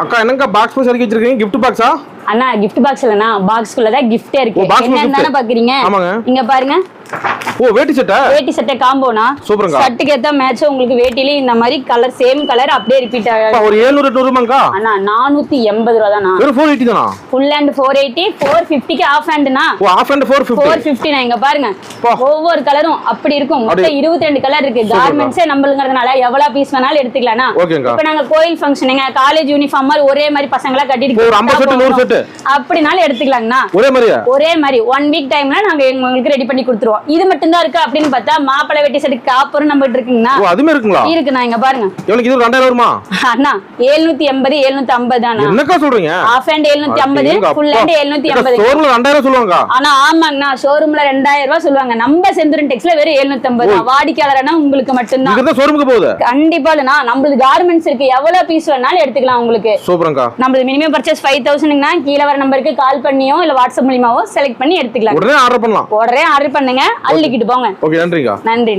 அக்கா என்னங்கா box piece இறக்கி வச்சிருக்கீங்க gift பாக்ஸா அண்ணா gift box இல்லனா பாக்ஸ்க்குள்ள தான் gift இருக்கு என்னன்னு பாக்குறீங்க இங்க பாருங்க ஓ வேட்டி சட்டை காம்போனா சூப்பர்ங்க ஷர்ட்டுக்கு ஏத்த மேட்ச் உங்களுக்கு வேட்டில இந்த மாதிரி கலர் சேம் கலர் அப்படியே ரிப்பீட் ஆகும் ஒரு 700 ரூபாய்க்கா அண்ணா 480 ரூபாய் தானா வெறும் 480 தானா ஃபுல் ஹேண்ட் 480 450 க்கு ஆஃப் ஹேண்ட்னா ஓ ஆஃப் ஹேண்ட் 450 நான் இங்க பாருங்க ஒவ்வொரு கலரும் அப்படி இருக்கும் மொத்தம் 22 கலர் இருக்கு கார்மெண்ட்ஸே நம்மளுங்கிறதுனால எவ்வளவு பீஸ் வேணாலும் எடுத்துக்கலாம்னா இப்போ நாங்க கோயில் ஃபங்க்ஷனுங்க காலேஜ் யூனிஃபார்ம் மாதிரி ஒரே மாதிரி பசங்களா கட்டிட்டு ஒரு 50 செட் 100 செட் அப்படினால எடுத்துக்கலாம்னா ஒரே மாதிரி 1 வீக் டைம்ல நாங்க உங்களுக்கு ரெடி பண்ணி கொடுத்துருவோம் இது மட்டும் தான் இருக்கு அப்படினு பார்த்தா மாப்பிளை வெட்டி செட் காப்பரும் நம்ம கிட்ட இருக்குங்கனா ஓ அதுமே இருக்குங்களா இருக்குண்ணா இங்க பாருங்க எவ்வளவு இது 2000 வருமா அண்ணா 780 750 தானா என்னக்கா சொல்றீங்க ஆஃப் ஹேண்ட் 750 ஃபுல் ஹேண்ட் 780 ஷோரூம்ல 2000 சொல்லுவாங்க ஆனா ஆமாங்கண்ணா ஷோரூம்ல 2000 ரூபாய் சொல்லுவாங்க நம்ம செந்துரன் டெக்ஸ்ல வெறும் 750 தான் வாடிக்கையாளரனா உங்களுக்கு மட்டும் தான் இது ஷோரூமுக்கு போகுது கண்டிப்பா இல்லனா நம்மளுக்கு கார்மெண்ட்ஸ் இருக்கு எவ்வளவு பீஸ் வேணாலும் எடுத்துக்கலாம் உங்களுக்கு சூப்பர்ங்கா நம்மளுக்கு மினிமம் பர்சேஸ் 5000னா கீழ வர நம்பருக்கு கால் பண்ணியோ இல்ல வாட்ஸ்அப் மூலமாவோ செலக்ட் பண்ணி எடுத்துக்கலாம் உடனே ஆர்டர் பண்ணலாம் உடனே ஆர்டர் பண்ணுங்க அள்ளிக்கிட்டு போங்க ஓகே நன்றிங்கா நன்றி